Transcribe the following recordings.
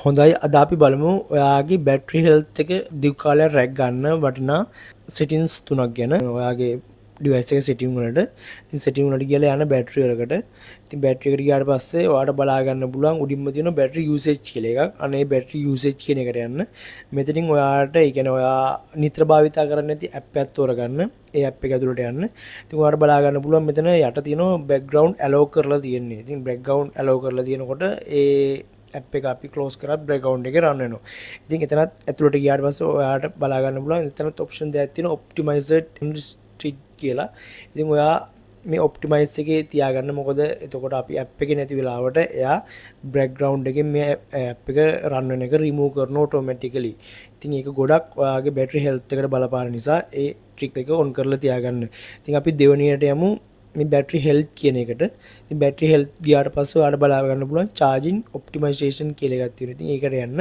හොඳයි අද අපි බලමු ඔයාගේ බැටරි හෙල්ත් එක දිගු කාලයක් රැක් ගන්න වටිනා සෙටින්ස් තුනක් ගැන. ඔයාගේ ඩිවයිස් එක සෙටින් වලට ඉතින් සෙටින් වලට ගිහලා යන බැටරි වලකට ඉතින් බැටරි එකට ගියාට පස්සේ ඔයාලට බලා ගන්න පුළුවන් උඩින්ම තියෙන බැටරි යූසේජ් කියලා එකක්. අනේ බැටරි යූසේජ් කියන එකට යන්න. මෙතනින් ඔයාලට ඒ කියන්නේ ඔයා නිතර භාවිතා කරන්නේ නැති ඇප් එකක් තෝරගන්න. ඒ ඇප් එක ඇතුළට යන්න. ඉතින් ඔයාලට බලා ගන්න පුළුවන් මෙතන යට තියෙනවා බෑග්ග්‍රවුන්ඩ් ඇලෝ කරලා තියෙන්නේ. ඉතින් බෑග්ග්‍රවුන්ඩ් ඇලෝ කරලා තියෙනකොට ඒ ඇප් එක අපි ක්ලෝස් කරත් බෑග්ග්‍රවුන්ඩ් එකේ රන් වෙනවා. ඉතින් එතනත් ඇතුළට ගියාට පස්සේ ඔයාලට බලා ගන්න පුළුවන් එතනත් ඔප්ෂන් දෙකක් තියෙනවා ඔප්ටිමයිසර්ඩ් ස්ට්‍රිට් කියලා. ඉතින් ඔයා මේ ඔප්ටිමයිස් එකේ තියාගන්න. මොකද එතකොට අපි ඇප් එකේ නැති වෙලාවට එයා බෑග්ග්‍රවුන්ඩ් එකෙන් මේ ඇප් එක රන් වෙන එක රිමූව් කරනවා ඔටෝමැටිකලි. ඉතින් ඒක ගොඩක් ඔයාගේ බැටරි හෙල්ත් එකට බලපාන නිසා ඒ ට්‍රික් එක ඔන් කරලා තියාගන්න. ඉතින් අපි දෙවෙනියට යමු මේ බැටරි හෙල්ත් කියන එකට. ඉතින් බැටරි හෙල්ත් ගියාට පස්සේ ඔයාලට බලා ගන්න පුළුවන් charging optimization කියලා එකක් තියෙනවා. ඉතින් ඒකට යන්න.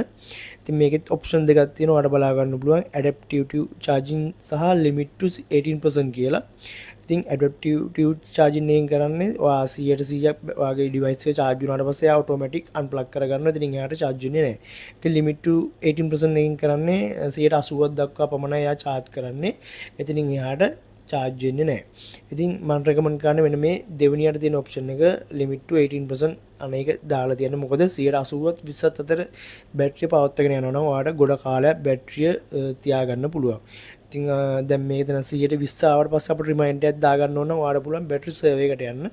ඉතින් මේකෙත් ඔප්ෂන් දෙකක් තියෙනවා. ඔයාලට බලා ගන්න පුළුවන් adaptive charging සහ limit to 18% කියලා. ඉතින් adaptive charging එකෙන් කරන්නේ ඔයා 100% ඔයාගේ device එක charge වුණාට පස්සේ ආ automatic unplug කරගන්නවා. ඉතින් එයාට charge වෙන්නේ නැහැ. ඉතින් limit to 18% එකෙන් කරන්නේ 80ක් දක්වා පමණයි එයා charge කරන්නේ. ඉතින් එයාට charge වෙන්නේ නැහැ. ඉතින් මම recommend කරන්නේ මෙන්න මේ දෙවෙනියට තියෙන option එක limit to 18% අනේක දාලා තියන්න. මොකද 80ත් 20ත් අතර බැටරිය පවත්වාගෙන යනවා නම් ඔයාලට ගොඩ කාලයක් බැටරිය තියාගන්න පුළුවන්. ඉතින් දැන් මේක දැන් 120 ආවට පස්සේ අපිට රිමයින්ඩර් එකක් දාගන්න ඕන නම් ඔයාලට පුළුවන් බැටරි සර්වර් එකට යන්න.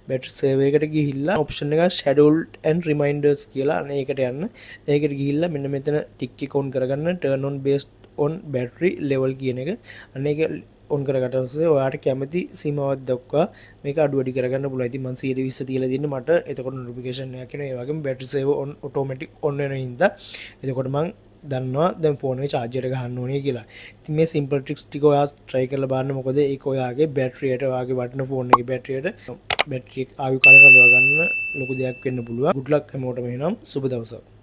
බැටරි සර්වර් එකට ගිහිල්ලා option එක scheduled and reminders කියලා අනේ ඒකට යන්න. ඒකට ගිහිල්ලා මෙන්න මෙතන tick එක on කරගන්න turn on based on battery level කියන එක. අනේ ඒක ඔන් කරගට පස්සේ ඔයාට කැමති සීමාවක් දක්වා මේක අඩු වැඩි කරගන්න පුළුවන්. ඉතින් මම 120 තියලා දින්නේ මට එතකොට නොටිෆිකේෂන් එකක් එනවා. ඒ වගේම බැටරි සේවර් ඔන් ඔටෝමැටික් ඔන් වෙන හින්දා එතකොට මම දන්නවා දැන් ෆෝන් එකේ charger එක ගහන්න ඕනේ කියලා. ඉතින් මේ simple tricks ටික ඔයා try කරලා බලන්න. මොකද ඒක ඔයාගේ බැටරියට ඔයාගේ වටින ෆෝන් එකේ බැටරියට බැටරි ආයු කාලය රඳවා ගන්න ලොකු දෙයක් වෙන්න පුළුවන්. good luck හැමෝටම එහෙනම් සුබ දවසක්.